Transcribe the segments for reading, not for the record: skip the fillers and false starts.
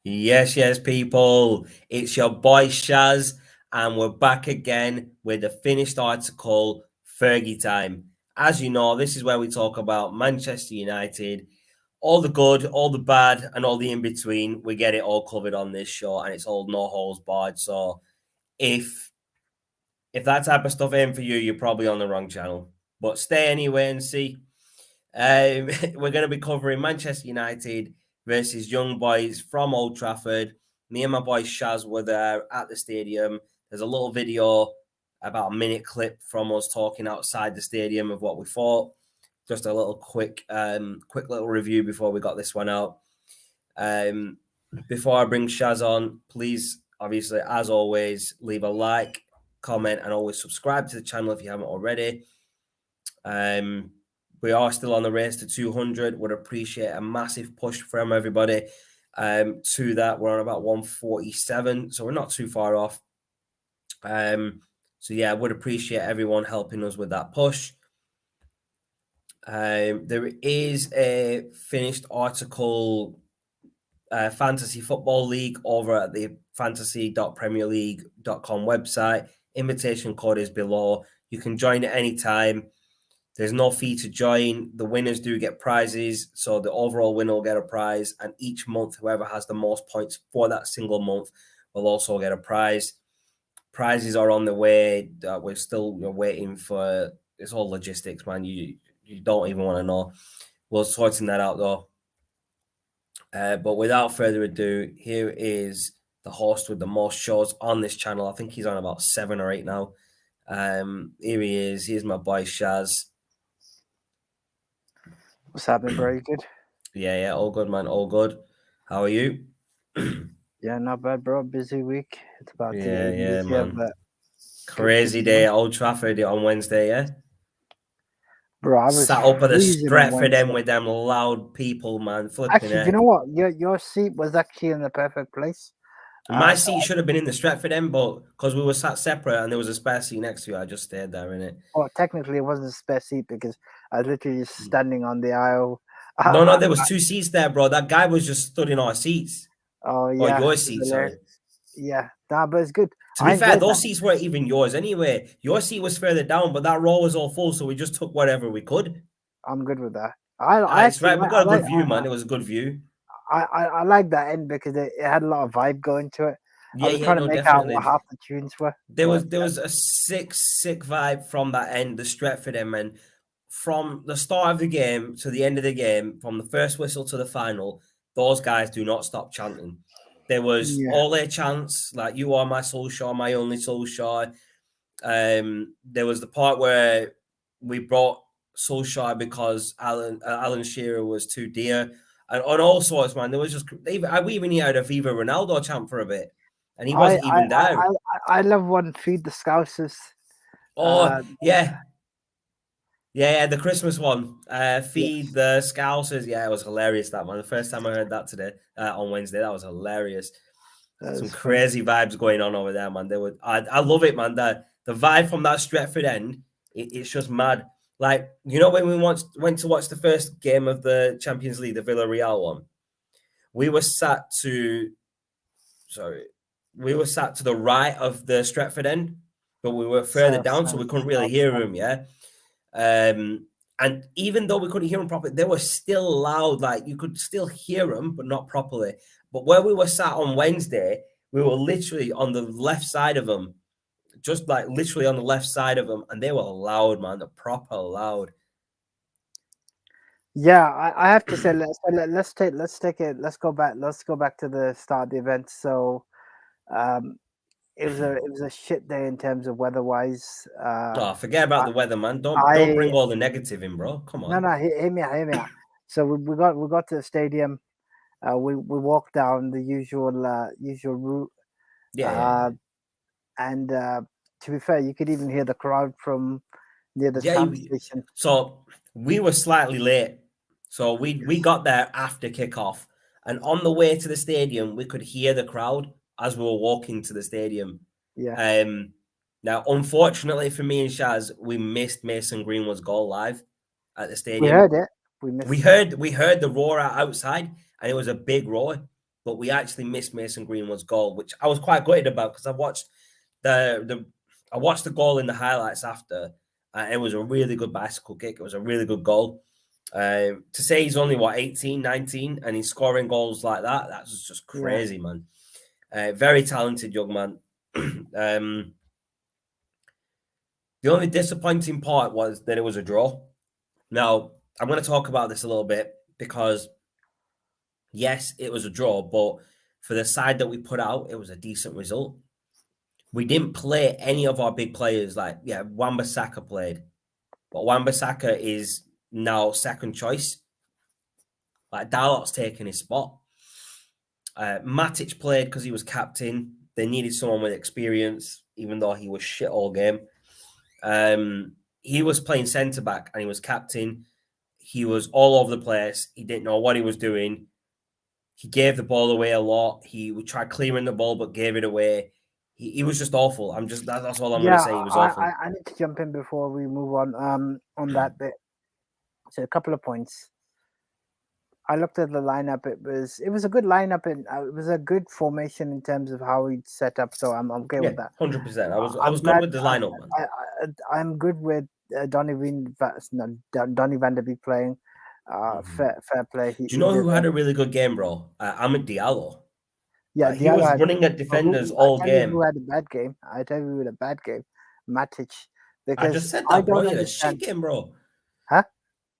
Yes, people. It's your boy Shaz, and we're back again with the finished article, Fergie Time. As you know, this is where we talk about Manchester United, all the good, all the bad, and all the in between. We get it all covered on this show, and it's all no holes barred. So if that type of stuff ain't for you, you're probably on the wrong channel. But stay anyway and see. We're going to be covering Manchester United versus Young Boys from Old Trafford. Me and my boy Shaz were there at the stadium. There's a little video, about a minute clip from us talking outside the stadium of what we thought. Just a little quick little review before we got this one out. Before I bring Shaz on, please, obviously, as always, leave a like, comment, and always subscribe to the channel if you haven't already. We are still on the race to 200. Would appreciate a massive push from everybody. To that, we're on about 147, so we're not too far off. So yeah, would appreciate everyone helping us with that push. There is a finished article, Fantasy Football League, over at the fantasy.premierleague.com website. Invitation code is below. You can join at any time. There's no fee to join. The winners do get prizes. So the overall winner will get a prize. And each month, whoever has the most points for that single month will also get a prize. Prizes are on the way. We're still waiting for... It's all logistics, man. You don't even want to know. We're sorting that out, though. But without further ado, here is the host with the most shows on this channel. I think he's on about 7 or 8 now. Here he is. Here's my boy Shaz. What's happening, bro? You good? Yeah, all good, man. All good. How are you? Yeah, not bad, bro. Busy week. It's about to Yeah, get easier, man. but Crazy day at Old Trafford on Wednesday, yeah? bro, I was Sat up at the freezing on Stretford end Wednesday. with them loud people, man. Flipping Actually, do you heck. know what? Your seat was actually in the perfect place. My So, seat should have been in the Stretford end, but because we were sat separate and there was a spare seat next to you, I just stayed there, innit? well, technically, it wasn't a spare seat because I was literally just standing on the aisle. No, there was 2 seats there, bro. That guy was just stood in our seats. Oh Or yeah, your it was seat, hilarious. sorry. Yeah, nah, but it's good. To I be fair, enjoyed those that. seats weren't even yours anyway. Your seat was further down, but that row was all full, so we just took whatever we could. I'm good with that. I It's actually right. We like I got a like good view, man. It was a good view. I like that end because it had a lot of vibe going to it. I was Yeah, trying to no, make out what definitely. half the tunes were, There but was a sick vibe from that end, the Stretford end, man. From the start of the game to the end of the game, from the first whistle to the final, those guys do not stop chanting. There was yeah, all their chants, like "You are my Solskjaer, my only Solskjaer." There was the part where we brought Solskjaer because Alan Shearer was too dear, and on all sorts, man. There was just we even had a Viva Ronaldo chant for a bit, and he I wasn't even there. I love one feed the Scousers. Oh yeah, the Christmas one. Feed Yes, the Scousers. Yeah, it was hilarious, that man. The first time I heard that today, on Wednesday, that was hilarious. that Some was funny. crazy vibes going on over there, man. I love it, man. The vibe from that Stretford end, it's just mad. Like, when we went to watch the first game of the Champions League, the Villarreal one, we were sat to the right of the Stretford end, but we were further down, so we couldn't really hear him. Yeah. And even though we couldn't hear them properly, they were still loud. Like, you could still hear them, but not properly. But where we were sat on Wednesday, we were literally on the left side of them, just like literally on the left side of them, and they were loud, man. They're proper loud. Yeah, I have to say let's go back to the start of the event. So um it was a shit day in terms of weather wise. Oh, forget about the weather, man. Don't I bring all the negative in, bro. Come on. no, hear me out. So we got to the stadium. We walked down the usual route. Yeah. Uh, and to be fair, you could even hear the crowd from near the Yeah. tram station. So we were slightly late. So we got there after kickoff, and on the way to the stadium, we could hear the crowd as we were walking to the stadium. Yeah, Now, unfortunately for me and Shaz, we missed Mason Greenwood's goal live at the we stadium. heard it. We We missed it. heard we heard the roar outside, and it was a big roar. but we actually missed Mason Greenwood's goal, which I was quite gutted about because I watched the goal in the highlights after. It was a really good bicycle kick. It was a really good goal. To say he's only, 18, 19, and he's scoring goals like that, that's just crazy, man. Very talented young man. The only disappointing part was that it was a draw. Now, I'm going to talk about this a little bit because, yes, it was a draw, but for the side that we put out, it was a decent result. We didn't play any of our big players. Wan-Bissaka played, but Wan-Bissaka is now second choice. Like, Dalot's taking his spot. Matic played because he was captain. They needed someone with experience, even though he was shit all game. He was playing centre back and he was captain. He was all over the place. He didn't know what he was doing. He gave the ball away a lot. He would try clearing the ball, but gave it away. He was just awful. That's all I'm going to say. He was awful. I need to jump in before we move on that bit. So a couple of points. I looked at the lineup. It was a good lineup and it was a good formation in terms of how he'd set up. So I'm okay with that. 100%. I was good with the lineup, man. I'm good with Donny van der Beek playing. Fair play. Do you know who had a really good game, bro? Amad Diallo. Yeah, he was running at defenders all game. Who had a bad game? I tell you who had a bad game. Matic. Because I just said that, bro. He had a shit game, bro. Huh?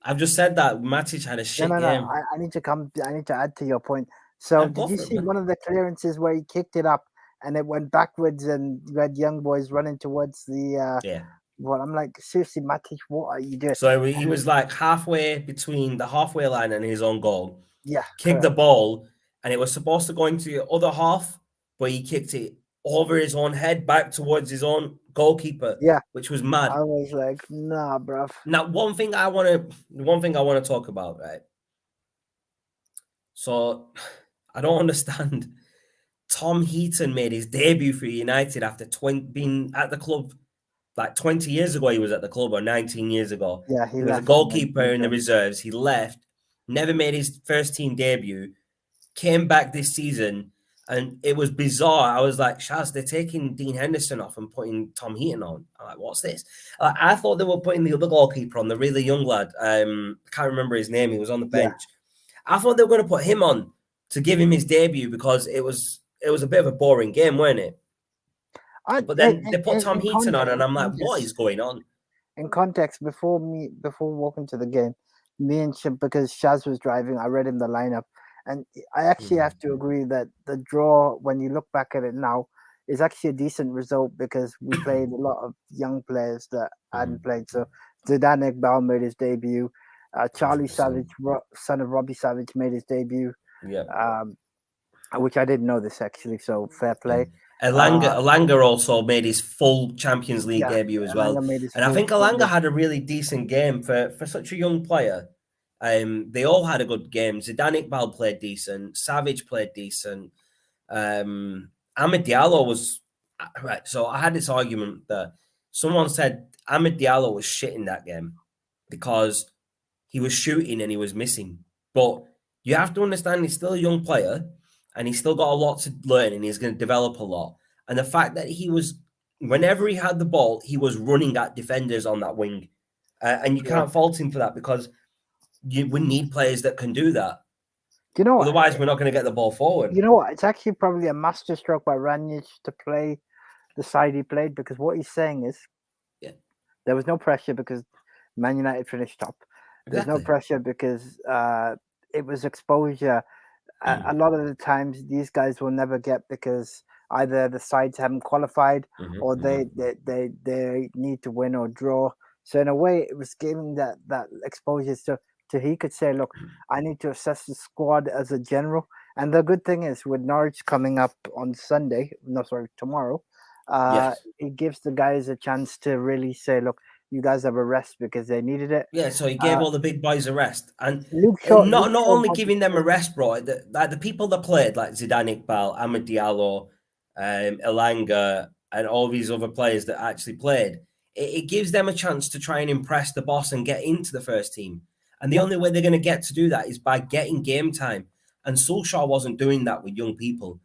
I've just said that Matic had a shit game. I need to add to your point. So did you see one of the clearances where he kicked it up and it went backwards and you had young boys running towards the Well, I'm like, seriously, Matic, what are you doing? So he was like halfway between the halfway line and his own goal. Yeah. Kicked the ball and it was supposed to go into the other half, but he kicked it over his own head back towards his own goalkeeper. Yeah. Which was mad. I was like, nah, bruv. Now, one thing I want to talk about, right? So I don't understand. Tom Heaton made his debut for United after being at the club like 20 years ago. He was at the club, or 19 years ago. Yeah, he was a goalkeeper in the reserves. He left, never made his first team debut, came back this season, and it was bizarre. I was like, Shaz, they're taking Dean Henderson off and putting Tom Heaton on. I'm like, what's this? I thought they were putting the other goalkeeper on, the really young lad. I can't remember his name. He was on the bench. Yeah. I thought they were going to put him on to give him his debut because it was a bit of a boring game, weren't it? But then they put Tom Heaton on, and I'm like, what is going on? In context, before walking to the game, me and because Shaz was driving, I read him the lineup. And I actually have to agree that the draw, when you look back at it now, is actually a decent result because we played a lot of young players that hadn't played. So Zidane Iqbal made his debut. Charlie 100%. Savage, son of Robbie Savage, made his debut. Yeah. Which I didn't know this actually, so fair play. Elanga also made his full Champions League debut as well. And I think Elanga had a really decent game for such a young player. They all had a good game. Zidane Iqbal played decent. Savage played decent. Amad Diallo was... Right, so I had this argument that someone said Amad Diallo was shit in that game because he was shooting and he was missing. But you have to understand he's still a young player and he's still got a lot to learn and he's going to develop a lot. And the fact that he was... Whenever he had the ball, he was running at defenders on that wing. And you can't fault him for that because... we need players that can do that. You know, otherwise we're not going to get the ball forward. You know what? It's actually probably a masterstroke by Ranić to play the side he played because what he's saying is, there was no pressure because Man United finished top. There's no pressure because it was exposure. A lot of the times these guys will never get because either the sides haven't qualified or they need to win or draw. So in a way, it was giving that exposure to he could say, look, I need to assess the squad as a general. And the good thing is with Norwich coming up on tomorrow, it gives the guys a chance to really say, look, you guys have a rest because they needed it. Yeah, so he gave all the big boys a rest. And not only giving them a rest, bro, the people that played, like Zidane Iqbal, Amad Diallo, Elanga, and all these other players that actually played, it gives them a chance to try and impress the boss and get into the first team. And the only way they're going to get to do that is by getting game time. And Solskjaer wasn't doing that with young people.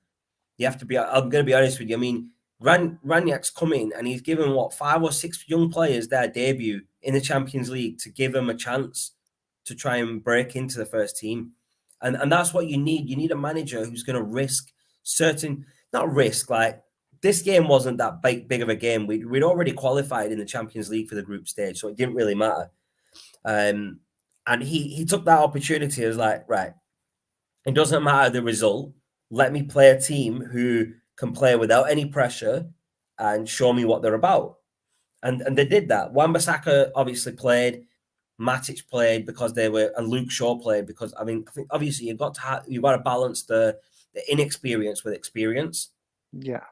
You have to be. I'm going to be honest with you. I mean, Raniak's come in and he's given 5 or 6 young players their debut in the Champions League to give them a chance to try and break into the first team, and that's what you need. You need a manager who's going to risk not risk like this game wasn't that big of a game. We'd already qualified in the Champions League for the group stage, so it didn't really matter. And he took that opportunity as like, right, it doesn't matter the result. Let me play a team who can play without any pressure and show me what they're about. And they did that. Wan-Bissaka obviously played, Matic played because they were, and Luke Shaw played because I think obviously you've got to balance the inexperience with experience. Yeah.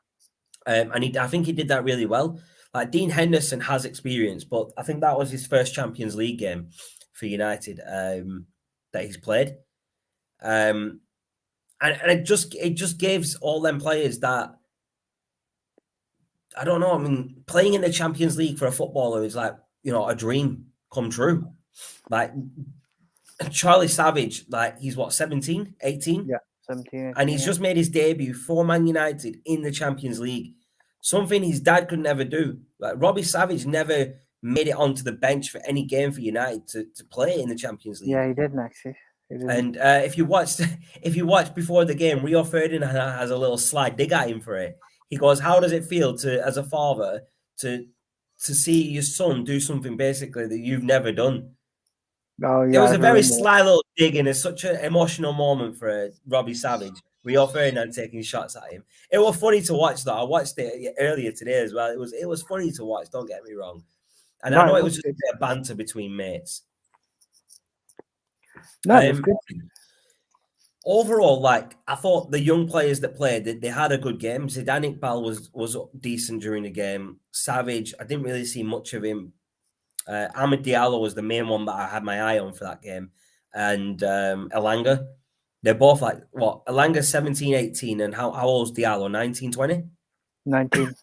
I think he did that really well. Like Dean Henderson has experience, but I think that was his first Champions League game for United that he's played. And it just gives all them players that, I don't know. I mean, playing in the Champions League for a footballer is like, a dream come true. Like Charlie Savage, like he's 17, 18? Yeah, 17, 18, and he's just made his debut for Man United in the Champions League. Something his dad could never do. Like Robbie Savage never made it onto the bench for any game for United to play in the Champions League. Yeah, he didn't actually. And if you watched before the game, Rio Ferdinand has a little slight dig at him for it. He goes, "How does it feel as a father to see your son do something basically that you've never done?" Oh yeah, It was a very sly little dig, and it's such an emotional moment for Robbie Savage. Rio Ferdinand taking shots at him. It was funny to watch, though. I watched it earlier today as well. It was funny to watch. Don't get me wrong. And I know it was just a bit of banter between mates. No, it was good. Overall, like I thought, the young players that played, they had a good game. Zidane Iqbal was decent during the game. Savage, I didn't really see much of him. Amad Diallo was the main one that I had my eye on for that game, and Elanga. They're both like what? Elanga's 17, 18, and how old's Diallo? 19, 20? 19.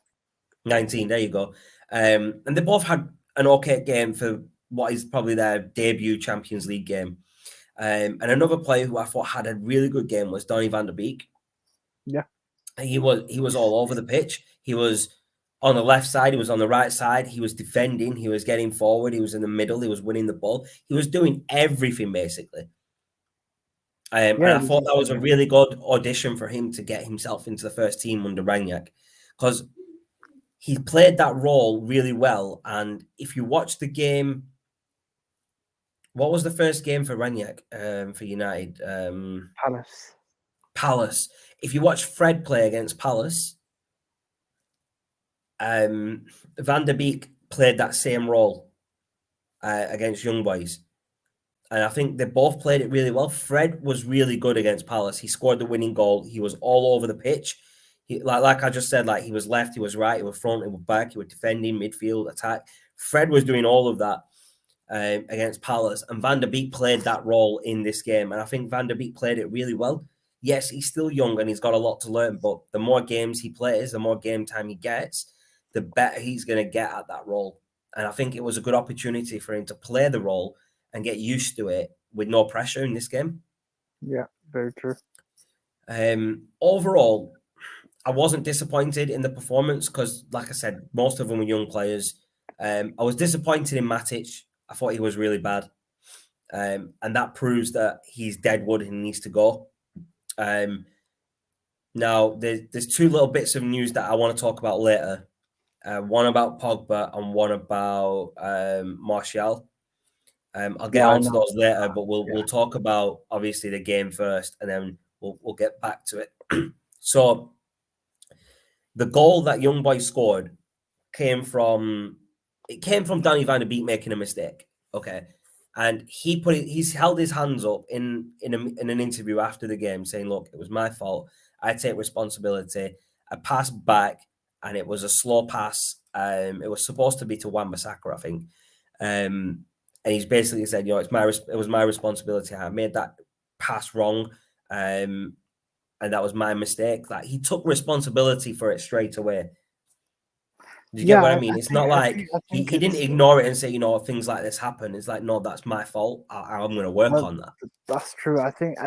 19. There you go. And they both had an okay game for what is probably their debut Champions League game. And another player who I thought had a really good game was Donny van der Beek. Yeah, he was all over the pitch. He was on the left side, he was on the right side, he was defending, he was getting forward, he was in the middle, he was winning the ball. He was doing everything basically. And I thought that was a really good audition for him to get himself into the first team under Raniak, because he played that role really well. And if you watch the game, what was the first game for Raniak for United? Palace. If you watch Fred play against Palace, Van der Beek played that same role against Young Boys. And I think they both played it really well. Fred was really good against Palace. He scored the winning goal. He was all over the pitch. He, like I just said, like he was left, he was right, he was front, he was back, he was defending, midfield, attack. Fred was doing all of that against Palace. And Van der Beek played that role in this game. And I think Van der Beek played it really well. Yes, he's still young and he's got a lot to learn, but the more games he plays, the more game time he gets, the better he's going to get at that role. And I think it was a good opportunity for him to play the role and get used to it with no pressure in this game. Yeah, very true. Overall, I wasn't disappointed in the performance because, like I said, most of them were young players. I was disappointed in Matic. I thought he was really bad. And that proves that he's dead wood and he needs to go. Now, there's two little bits of news that I want to talk about later. One about Pogba and one about Martial. I'll get onto those later, but we'll talk about obviously the game first, and then we'll get back to it. So, the goal that Young Boy scored came from Donny van der Beek making a mistake. Okay, and he's held his hands up in an interview after the game, saying, "Look, it was my fault. I take responsibility. I passed back, and it was a slow pass. It was supposed to be to Wan-Bissaka, I think." And he's basically said, it was my responsibility. I made that pass wrong, and that was my mistake. Like he took responsibility for it straight away. Do you get what I mean? It's not like he didn't ignore it and say, things like this happen. It's like, no, that's my fault. I'm going to work on that. That's true. I think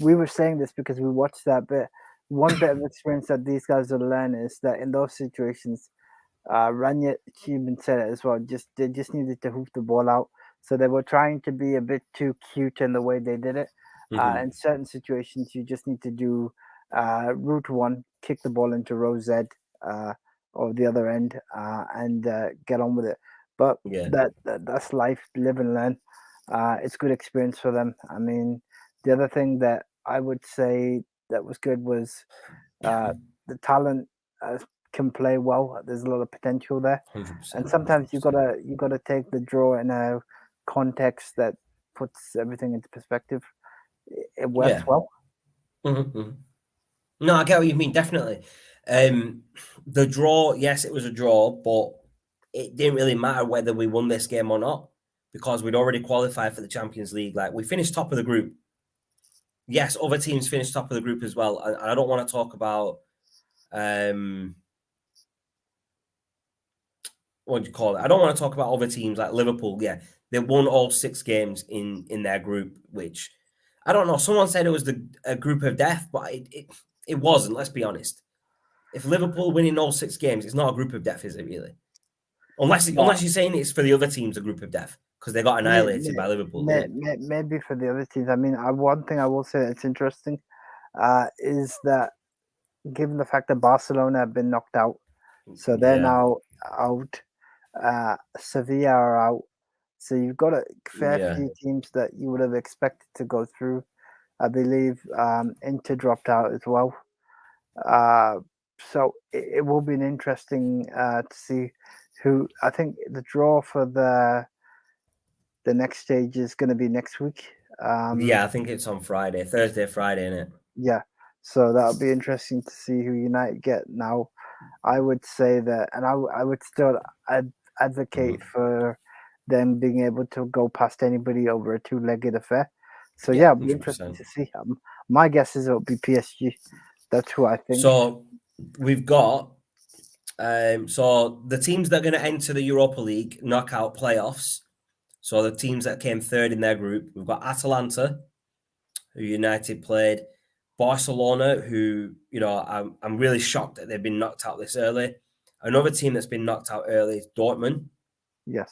we were saying this because we watched that bit. One bit of experience that these guys will learn is that in those situations, Rania even said it as well. They just needed to hoof the ball out. So they were trying to be a bit too cute in the way they did it. In certain situations, you just need to do route one, kick the ball into row Z or the other end, and get on with it. But that's life, live and learn. It's good experience for them. I mean, the other thing that I would say that was good was the talent can play well. There's a lot of potential there, 100%, and sometimes 100%. you gotta take the draw in a context that puts everything into perspective. It worked well. Mm-hmm. No, I get what you mean. Definitely, the draw. Yes, it was a draw, but it didn't really matter whether we won this game or not because we'd already qualified for the Champions League. Like we finished top of the group. Yes, other teams finished top of the group as well, and I don't want to talk about what do you call it? I don't want to talk about other teams like Liverpool. Yeah, they won all 6 games in their group, which I don't know. Someone said it was a group of death, but it wasn't. Let's be honest. If Liverpool winning all 6 games, it's not a group of death, is it really? Unless you're saying it's for the other teams a group of death because they got annihilated by Liverpool. Maybe for the other teams. I mean, one thing I will say that's interesting is that given the fact that Barcelona have been knocked out, so they're now out. Sevilla are out. So you've got a fair few teams that you would have expected to go through. I believe Inter dropped out as well. So it will be an interesting to see who. I think the draw for the next stage is going to be next week. I think it's on Thursday, Friday, isn't it? Yeah, so that'll be interesting to see who United get. Now, I would say that, and I would still advocate for them being able to go past anybody over a 2-legged affair. So it'll be 100%. Interesting to see. My guess is it'll be PSG. That's who I think. So we've got so the teams that are going to enter the Europa League knockout playoffs. So the teams that came third in their group, we've got Atalanta, who United played, Barcelona, who I'm really shocked that they've been knocked out this early. Another team that's been knocked out early is Dortmund. Yes.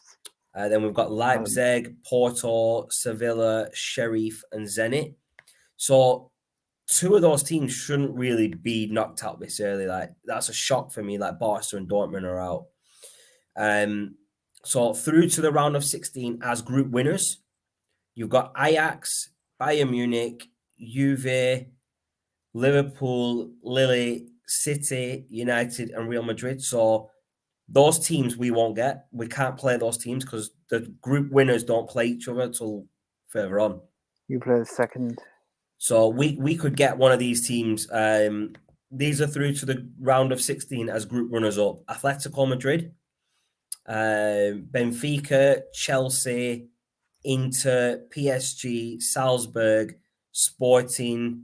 Then we've got Leipzig, Porto, Sevilla, Sheriff, and Zenit. So 2 of those teams shouldn't really be knocked out this early. Like that's a shock for me. Like Barca and Dortmund are out. So through to the round of 16 as group winners, you've got Ajax, Bayern Munich, Juve, Liverpool, Lille, City, United, and Real Madrid. So those teams we won't get. We can't play those teams because the group winners don't play each other until further on. You play the second. So we could get one of these teams. These are through to the round of 16 as group runners-up. Atletico Madrid, Benfica, Chelsea, Inter, PSG, Salzburg, Sporting,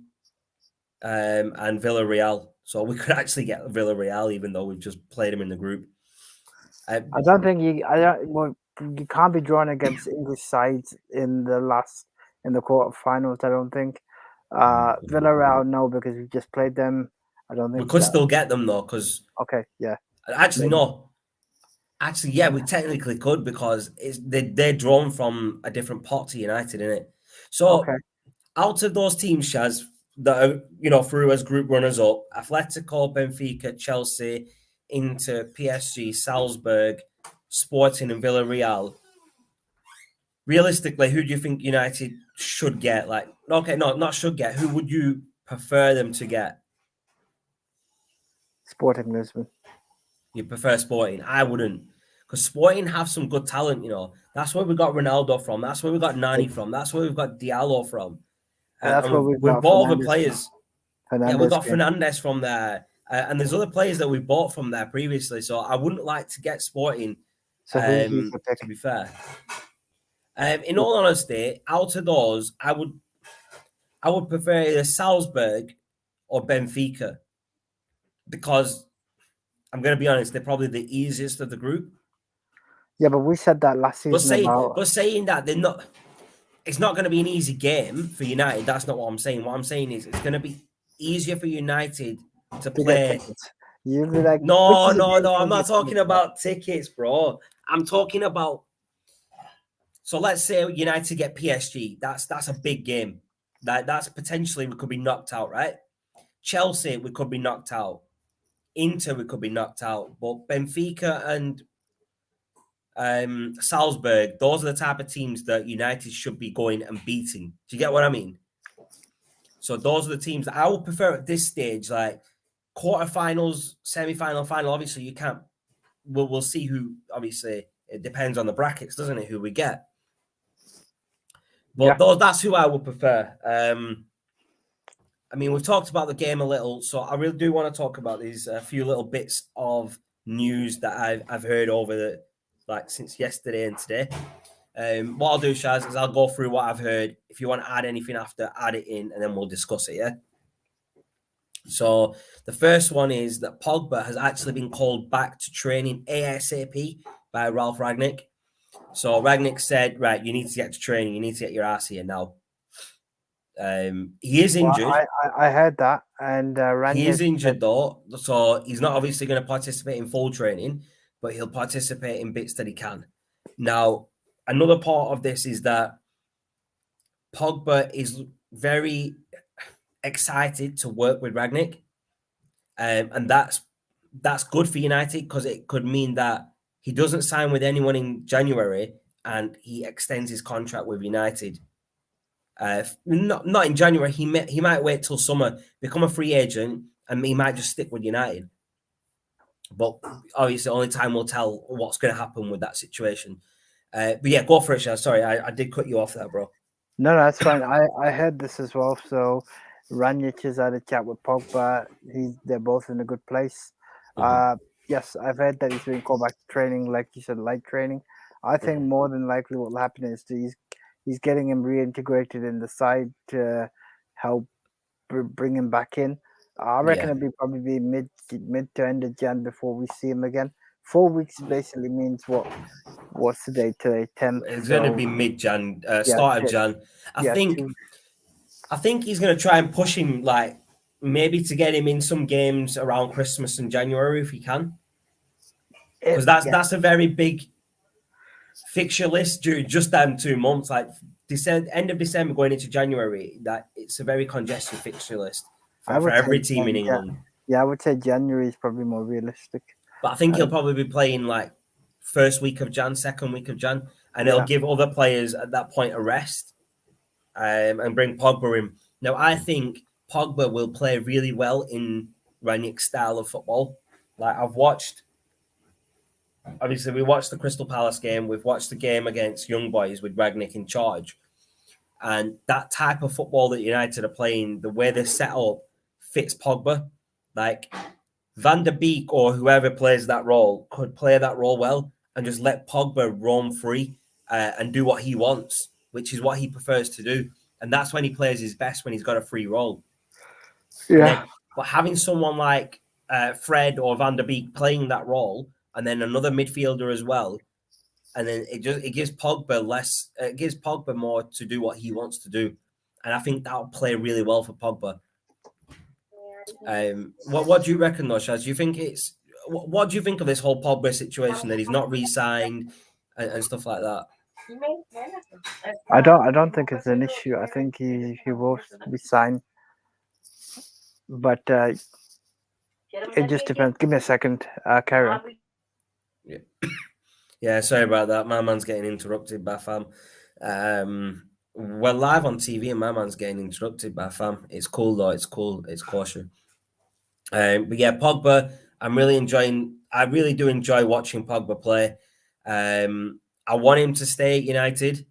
and Villarreal. So we could actually get Villarreal, even though we've just played them in the group. I don't think you can't be drawn against English sides in the quarterfinals. I don't think. Villarreal, no, because we just played them. I don't think we could still get them though, because actually maybe. No. Actually, yeah, we technically could because they're drawn from a different pot to United, innit? So out of those teams, Shaz, that are through as group runners up, Atletico, Benfica, Chelsea, Inter, PSG, Salzburg, Sporting, and Villarreal. Realistically, who do you think United should get? Not should get. Who would you prefer them to get? Sporting Lisbon. You prefer Sporting? I wouldn't. Because Sporting have some good talent, That's where we got Ronaldo from. That's where we got Nani from. That's where we've got Diallo from. That's where we've bought other players. Yeah, we got Fernandes from there. And there's other players that we bought from there previously. So I wouldn't like to get Sporting, to be fair. In all honesty, out of those, I would prefer either Salzburg or Benfica. Because I'm going to be honest, they're probably the easiest of the group. Yeah, but we said that last season But saying that, they're not. it's not going to be an easy game for United. That's not what I'm saying. What I'm saying is it's going to be easier for United to play. You'll be like, no. I'm not talking about tickets, bro. I'm talking about. So let's say United get PSG. That's a big game. That's potentially we could be knocked out, right? Chelsea, we could be knocked out. Inter, we could be knocked out. But Benfica and Salzburg, those are the type of teams that United should be going and beating. Do you get what I mean? So those are the teams that I would prefer at this stage, like quarterfinals, semi-final, final. Obviously, you can't. We'll see who. Obviously, it depends on the brackets, doesn't it? Who we get. But that's who I would prefer. I mean, we've talked about the game a little, so I really do want to talk about these few little bits of news that I've heard over since yesterday and today. What I'll do, Shaz, is I'll go through what I've heard. If you want to add anything after, add it in, and then we'll discuss it. Yeah. So the first one is that Pogba has actually been called back to training ASAP by Ralph Rangnick. So Rangnick said, right, you need to get to training. You need to get your ass here now. He is injured. Well, I heard that, and he is injured though, so he's not obviously going to participate in full training, but he'll participate in bits that he can. Now, another part of this is that Pogba is very excited to work with Rangnick, and that's good for United because it could mean that he doesn't sign with anyone in January and he extends his contract with United. Not in January. He might wait till summer, become a free agent, and he might just stick with United. But obviously, only time will tell what's going to happen with that situation. But yeah, go for it, Shaz. Sorry, I did cut you off there, bro. No, that's fine. I heard this as well. So Ranić has had a chat with Pogba. They're both in a good place. Mm-hmm. Yes, I've heard that he's been called back to training, like you said, light training. I think more than likely what will happen is he's getting him reintegrated in the side to help bring him back in. I reckon it'll probably be mid to end of Jan before we see him again. 4 weeks basically means what? What's the date today? 10th. It's going to be mid-Jan, start of Jan. I think he's going to try and push him, like maybe to get him in some games around Christmas and January if he can, because that's a very big fixture list during just them 2 months, like end of December going into January. That it's a very congested fixture list for every team in England. Yeah, I would say January is probably more realistic. But I think he'll probably be playing like first week of Jan, second week of Jan, and he'll give other players at that point a rest and bring Pogba in. Now, I think Pogba will play really well in Rangnick's style of football. Like obviously, we watched the Crystal Palace game. We've watched the game against Young Boys with Rangnick in charge. And that type of football that United are playing, the way they're set up, fits Pogba. Like Van der Beek or whoever plays that role could play that role well and just let Pogba roam free and do what he wants, which is what he prefers to do. And that's when he plays his best, when he's got a free role. Yeah. But having someone like Fred or Van der Beek playing that role, and then another midfielder as well, and then it gives Pogba less. It gives Pogba more to do what he wants to do, and I think that'll play really well for Pogba. What do you reckon, though, Shaz? Do you think it's what do you think of this whole Pogba situation that he's not re-signed and stuff like that? I don't think it's an issue. I think he will resign, but it just depends. Give me a second, Karen. Yeah. Yeah, sorry about that. My man's getting interrupted by fam. We're live on TV and my man's getting interrupted by fam. It's cool though. It's cool. It's caution. But yeah, Pogba, I really do enjoy watching Pogba play. I want him to stay at United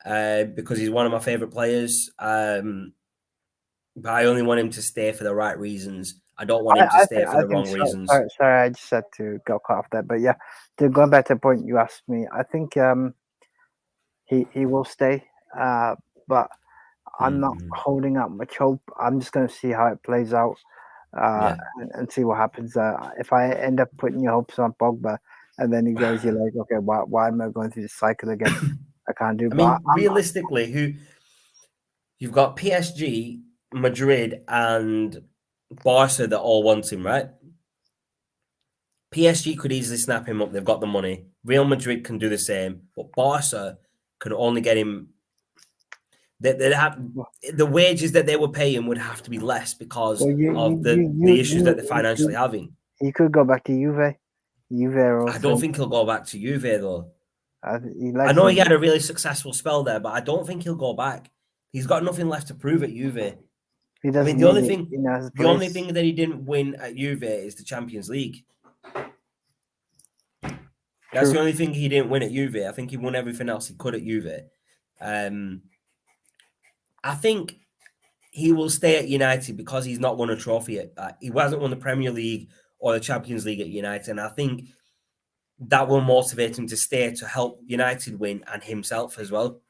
because he's one of my favourite players. But I only want him to stay for the right reasons. I don't want him to stay for the wrong reasons. Sorry, I just had to go cut off that. But yeah, going back to the point you asked me, I think he will stay. But I'm not holding out much hope. I'm just going to see how it plays out and see what happens. If I end up putting your hopes on Pogba and then he goes, you're like, okay, why am I going through this cycle again? I can't do. I mean, realistically, who you've got PSG, Madrid, and Barca that all want him, right? PSG could easily snap him up. They've got the money. Real Madrid can do the same, but Barca could only get him. They'd have the wages that they were paying would have to be less because of the issues that they're financially having. He could go back to Juve. I don't think he'll go back to Juve though. I know he had a really successful spell there, but I don't think he'll go back. He's got nothing left to prove at Juve. I mean, the only thing that he didn't win at Juve is the Champions League. That's the only thing he didn't win at Juve. I think he won everything else he could at Juve. I think he will stay at United because he's not won a trophy. He hasn't won the Premier League or the Champions League at United, and I think that will motivate him to stay to help United win and himself as well.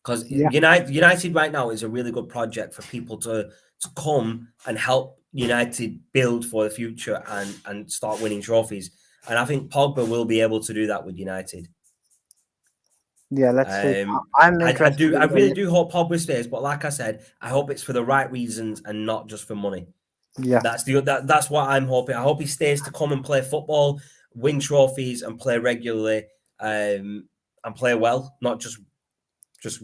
Because United right now is a really good project for people to come and help United build for the future and start winning trophies. And I think Pogba will be able to do that with United. Yeah, let's see. I'm interested. I really do hope Pogba stays, but like I said, I hope it's for the right reasons and not just for money. Yeah, that's what I'm hoping. I hope he stays to come and play football, win trophies, and play regularly, and play well, not just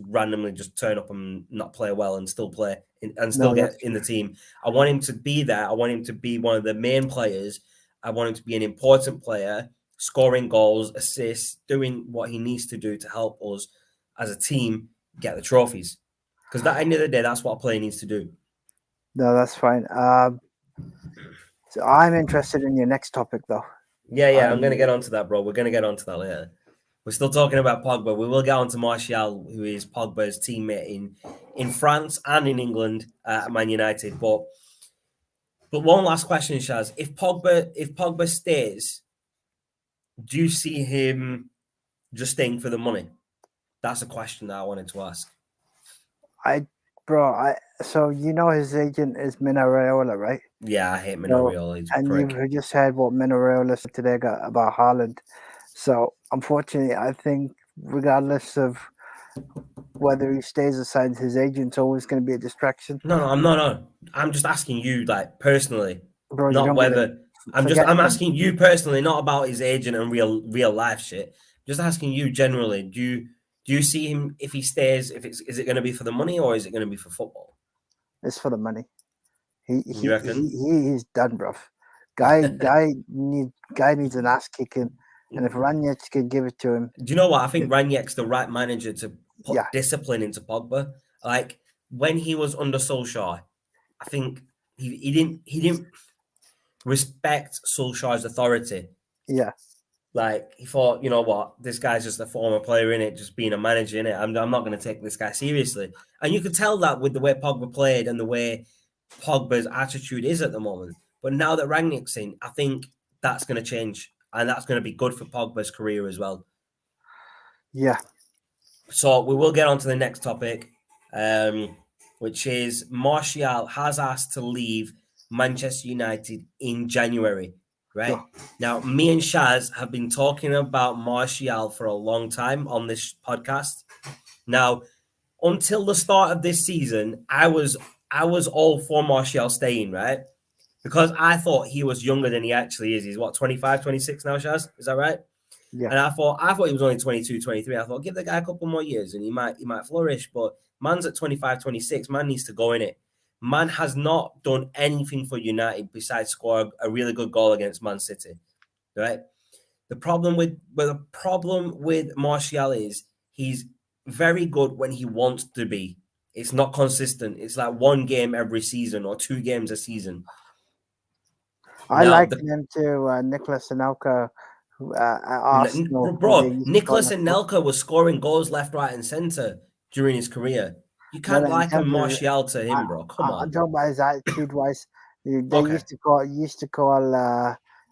randomly just turn up and not play well and still play and still get in the team. I want him to be there. I want him to be one of the main players. I want him to be an important player, scoring goals, assists, doing what he needs to do to help us as a team get the trophies. Because at the end of the day, that's what a player needs to do. No, that's fine. So I'm interested in your next topic, though. Yeah, I'm going to get onto that, bro. We're going to get onto that later. We're still talking about Pogba. We will get on to Martial, who is Pogba's teammate in France and in England at Man United. But one last question, Shaz. If Pogba stays, do you see him just staying for the money? That's a question that I wanted to ask. So you know his agent is Mino Raiola, right? Yeah, I hate Mino Raiola. And you just heard what Mino Raiola said today about Haaland. So unfortunately, I think regardless of whether he stays or signs, his agent's always going to be a distraction. No. I'm just asking you, like, personally, bro, not whether. I'm asking you personally, not about his agent and real life shit. Just asking you generally. Do you see him if he stays? Is it going to be for the money or is it going to be for football? It's for the money. You reckon? He's done, bro. Guy needs an ass kicking. And if Ranić can give it to him. Do you know what? I think Ranić's the right manager to put discipline into Pogba. Like, when he was under Solskjaer, I think he didn't respect Solskjaer's authority. Yeah. Like, he thought, you know what, this guy's just a former player in it, just being a manager in it. I'm not going to take this guy seriously. And you could tell that with the way Pogba played and the way Pogba's attitude is at the moment. But now that Ranić's in, I think that's going to change. And that's going to be good for Pogba's career as well. Yeah. So we will get on to the next topic, which is Martial has asked to leave Manchester United in January, right? Yeah. Now, me and Shaz have been talking about Martial for a long time on this podcast. Now, until the start of this season, I was all for Martial staying, right? Because I thought he was younger than he actually is. He's, 25, 26 now, Shaz? Is that right? Yeah. And I thought he was only 22, 23. I thought, give the guy a couple more years and he might flourish. But man's at 25, 26. Man needs to go in it. Man has not done anything for United besides score a really good goal against Man City, right? The problem with Martial is he's very good when he wants to be. It's not consistent. It's like one game every season or 2 games a season. I like him to Nicolas Anelka. Bro, Nicolas Anelka was scoring goals left, right, and center during his career. You can't liken Martial to him, bro. Come on. I'm talking about his attitude wise. They used to call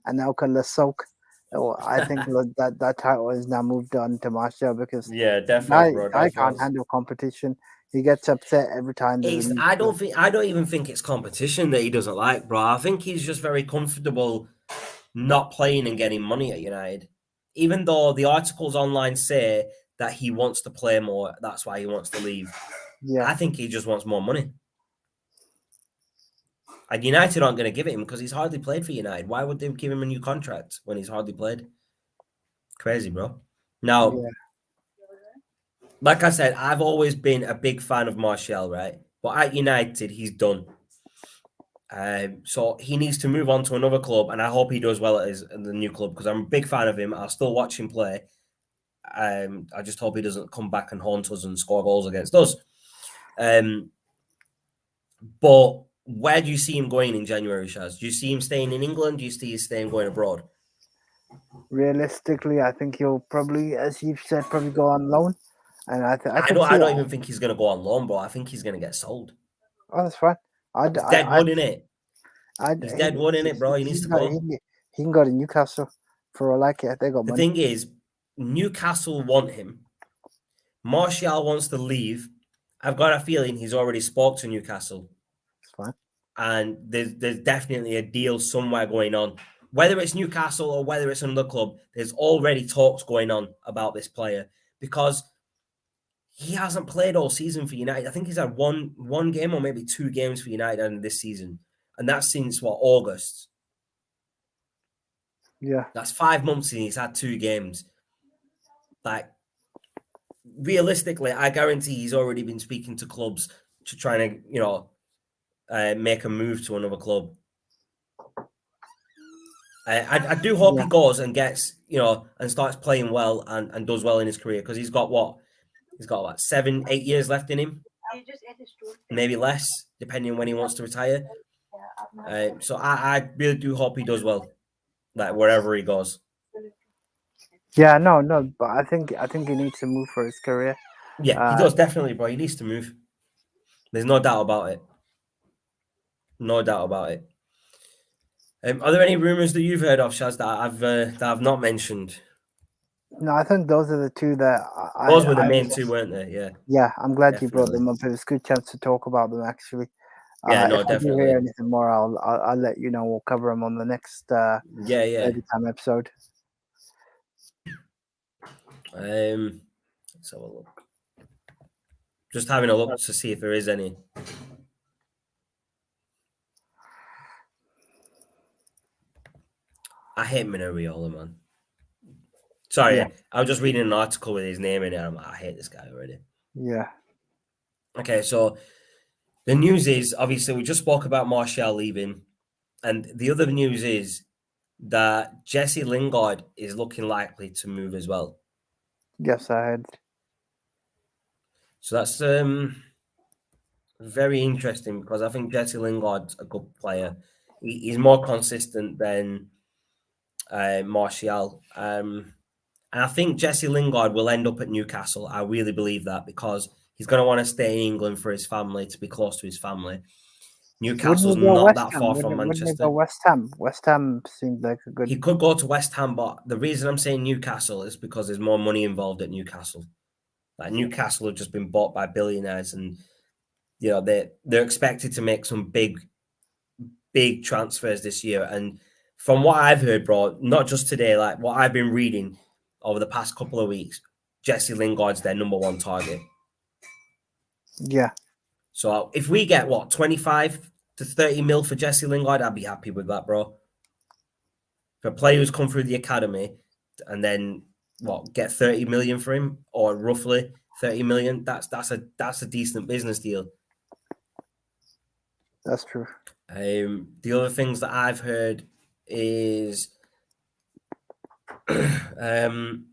Anelka Le Soak. I think that title has now moved on to Martial because definitely, bro. I can't handle competition. He gets upset every time. I don't even think it's competition that he doesn't like, bro. I think he's just very comfortable not playing and getting money at United. Even though the articles online say that he wants to play more. That's why he wants to leave. Yeah. I think he just wants more money. And United aren't going to give it him because he's hardly played for United. Why would they give him a new contract when he's hardly played? Crazy, bro. Now, like I said, I've always been a big fan of Martial, right? But at United, he's done. So he needs to move on to another club, and I hope he does well at the new club because I'm a big fan of him. I'll still watch him play. I just hope he doesn't come back and haunt us and score goals against us. But where do you see him going in January, Shaz? Do you see him staying in England? Do you see him staying going abroad? Realistically, I think he'll probably, as you've said, probably go on loan. And I don't even think he's going to go on loan, bro. I think he's going to get sold. Oh, that's fine. He's dead wood in it. He's dead wood in it, bro. He needs to go. He can go to Newcastle for all I care. They got money. The thing is, Newcastle want him. Martial wants to leave. I've got a feeling he's already spoke to Newcastle. It's fine. And there's definitely a deal somewhere going on. Whether it's Newcastle or whether it's another club, there's already talks going on about this player because he hasn't played all season for United. I think he's had one game or maybe 2 games for United in this season. And that's since, August? Yeah. That's 5 months and he's had 2 games. Like, realistically, I guarantee he's already been speaking to clubs to try and, make a move to another club. I do hope he goes and gets, and starts playing well and does well in his career because he's got what? He's got what, 7-8 years left in him? Maybe less, depending on when he wants to retire. So I really do hope he does well, like wherever he goes. Yeah, no, but I think he needs to move for his career. Yeah, he does definitely, bro. He needs to move. There's no doubt about it. No doubt about it. Are there any rumors that you've heard of, Shaz, that I've not mentioned? No, I think those are the two that those were the main two, weren't they? Yeah. Yeah, I'm glad you brought them up. It was a good chance to talk about them, actually. Yeah, no, if definitely. I do hear anything more, I'll let you know. We'll cover them on the next Every Time episode. Let's have a look. Just having a look to see if there is any. I hate Minariola, man. Sorry, I was just reading an article with his name in it. I'm like, I hate this guy already. Yeah. Okay, so the news is, obviously, we just spoke about Martial leaving. And the other news is that Jesse Lingard is looking likely to move as well. Yes, I heard. So that's very interesting because I think Jesse Lingard's a good player. He's more consistent than Martial. And I think Jesse Lingard will end up at Newcastle. I really believe that because he's going to want to stay in England for his family, to be close to his family. Newcastle's not that far from Manchester. Wouldn't he go West Ham? West Ham seems like a good... He could go to West Ham, but the reason I'm saying Newcastle is because there's more money involved at Newcastle. Like Newcastle have just been bought by billionaires and, they're expected to make some big transfers this year. And from what I've heard, bro, not just today, like what I've been reading over the past couple of weeks, Jesse Lingard's their number 1 target. Yeah. So if we get 25 to 30 mil for Jesse Lingard, I'd be happy with that, bro. For a player who's come through the academy and then get 30 million for him, or roughly 30 million, that's a decent business deal. That's true. The other things that I've heard is there's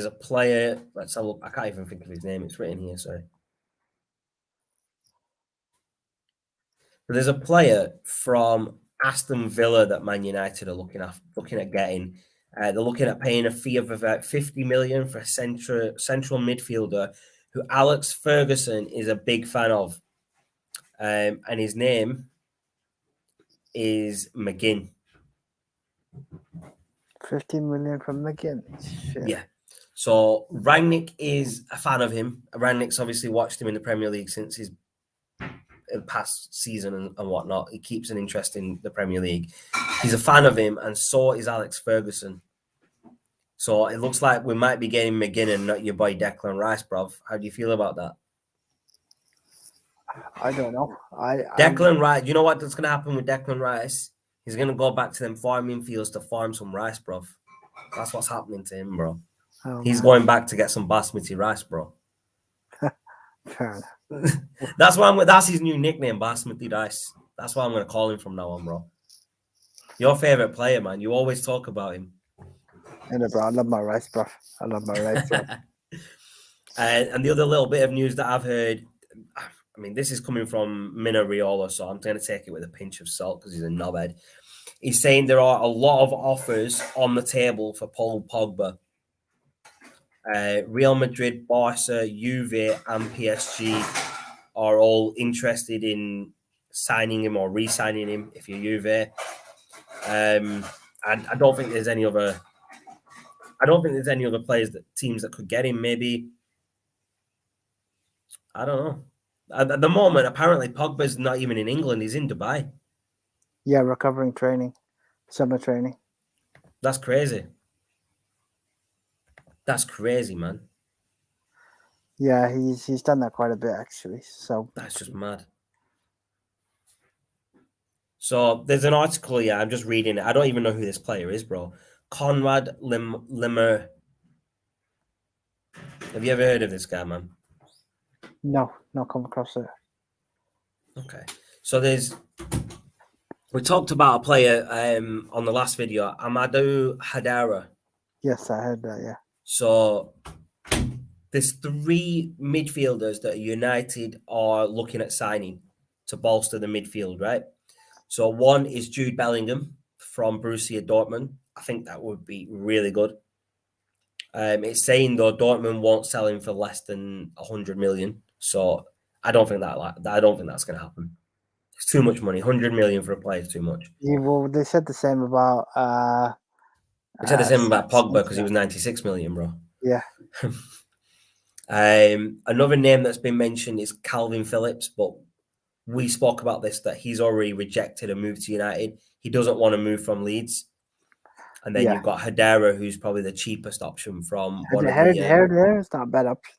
a player. Let's have a look. I can't even think of his name. It's written here. Sorry. There's a player from Aston Villa that Man United are looking at getting. They're looking at paying a fee of about 50 million for a central midfielder who Alex Ferguson is a big fan of. And his name is McGinn. 15 million from McGinn. Shit. Yeah. So Rangnick is a fan of him. Rangnick's obviously watched him in the Premier League since his past season and whatnot. He keeps an interest in the Premier League. He's a fan of him, and so is Alex Ferguson. So it looks like we might be getting McGinn, not your boy Declan Rice, bruv. How do you feel about that? I don't know. Declan Rice, you know what's going to happen with Declan Rice? He's going to go back to them farming fields to farm some rice, bruv. That's what's happening to him, bro. Oh, He's going back to get some basmati rice, bro. Fair enough. That's his new nickname, basmati rice. That's what I'm going to call him from now on, bro. Your favorite player, man. You always talk about him. Bro, I love my rice, bro. I love my rice, bro. And the other little bit of news that I've heard, I mean, this is coming from Mina Raiola, so I'm going to take it with a pinch of salt because he's a knobhead. He's saying there are a lot of offers on the table for Paul Pogba. Real Madrid, Barca, Juve, and PSG are all interested in signing him or re-signing him if you're Juve. And I don't think there's any other. I don't think there's any other teams that could get him. Maybe I don't know. At the moment, apparently Pogba's not even in England. He's in Dubai. Yeah, recovering training, summer training. That's crazy. That's crazy, man. Yeah, he's done that quite a bit actually. So that's just mad. So there's an article here. I'm just reading it. I don't even know who this player is, bro. Conrad Limmer. Have you ever heard of this guy, man? No, not come across it. Okay. So we talked about a player on the last video, Amadou Hadara. Yes, I heard that, yeah. So there's 3 midfielders that United are looking at signing to bolster the midfield, right? So one is Jude Bellingham from Borussia Dortmund. I think that would be really good. It's saying though Dortmund won't sell him for less than 100 million. So I don't think that's going to happen. It's too much money. 100 million for a player is too much. Yeah, well, they said the same about. They said the same about Pogba because he was 96 million, bro. Yeah. Another name that's been mentioned is Calvin Phillips, but we spoke about this that he's already rejected a move to United. He doesn't want to move from Leeds. And then you've got Hadara, who's probably the cheapest option from one of the. Hadara's not a bad option.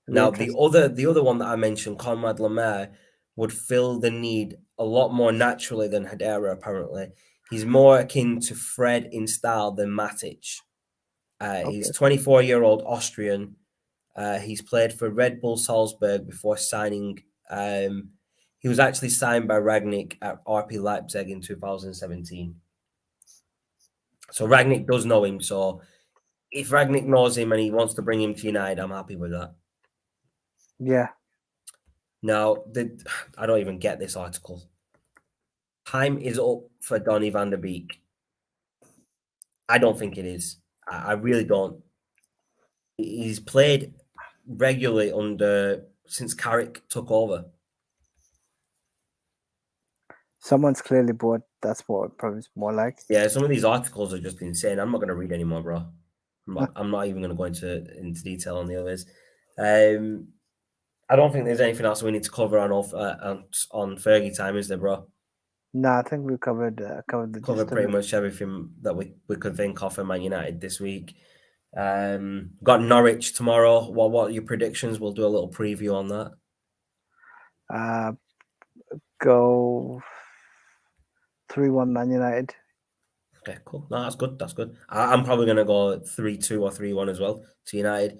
Now the other one that I mentioned, Conrad Lemaire, would fill the need a lot more naturally than Hadara. Apparently, he's more akin to Fred in style than Matic. He's 24-year-old Austrian. He's played for Red Bull Salzburg before signing. He was actually signed by Rangnick at RP Leipzig in 2017. So Rangnick does know him. So if Rangnick knows him and he wants to bring him to United, I'm happy with that. Yeah. Now, I don't even get this article. Time is up for Donny van der Beek. I don't think it is. I really don't. He's played regularly since Carrick took over. Someone's clearly bored. That's what it probably is more like. Yeah, some of these articles are just insane. I'm not going to read anymore, bro. I'm not even going to go into detail on the others. I don't think there's anything else we need to cover on Fergie time, is there, bro? No, I think we covered pretty much everything that we could think of for Man United this week. Got Norwich tomorrow. What are your predictions? We'll do a little preview on that. Go 3-1 Man United. Okay, cool. No, that's good. That's good. I'm probably going to go 3-2 or 3-1 as well to United.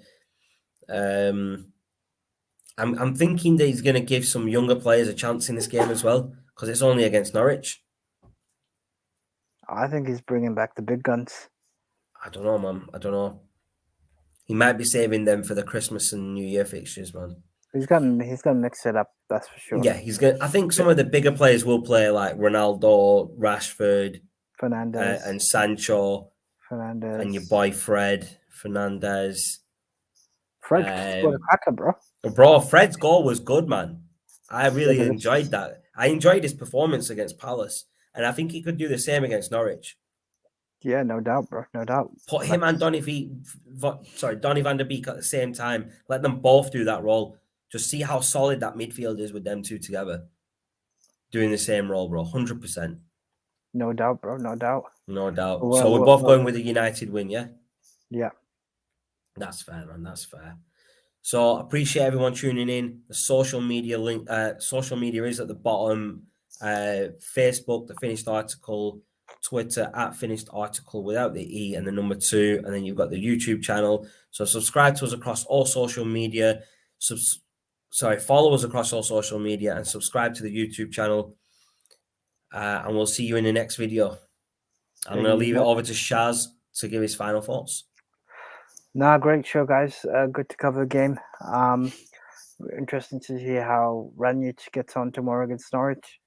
I'm thinking that he's going to give some younger players a chance in this game as well because it's only against Norwich. I think he's bringing back the big guns. I don't know, man. I don't know. He might be saving them for the Christmas and New Year fixtures, man. He's gonna mix it up, that's for sure. Yeah, he's gonna. I think some of the bigger players will play, like Ronaldo, Rashford, Fernandes, and Sancho, Fernandes, and your boy Fred Fernandes. Fred scored a cracker, bro. Bro, Fred's goal was good, man. I really enjoyed that. I enjoyed his performance against Palace, and I think he could do the same against Norwich. Yeah, no doubt, bro. No doubt. Put him and Donny van der Beek at the same time. Let them both do that role. Just see how solid that midfield is with them two together. Doing the same role, bro. 100%. No doubt, bro. No doubt. No doubt. So we're both going with a United win, yeah? Yeah. That's fair, man. That's fair. So appreciate everyone tuning in. The social media link, social media is at the bottom. Facebook, the finished article, Twitter at finished article without the E and the number 2, and then you've got the YouTube channel. So subscribe to us across all social media. Follow us across all social media and subscribe to the YouTube channel. And we'll see you in the next video. I'm going to leave it over to Shaz to give his final thoughts. Great show, guys. Good to cover the game. Interesting to see how Ranić gets on tomorrow against Norwich.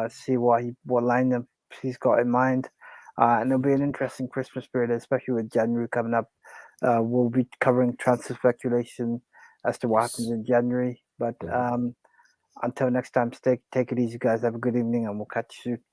See what lineup he's got in mind. And it'll be an interesting Christmas period, especially with January coming up. We'll be covering transfer speculation as to what happens in January. But until next time, take it easy, guys. Have a good evening, and we'll catch you soon.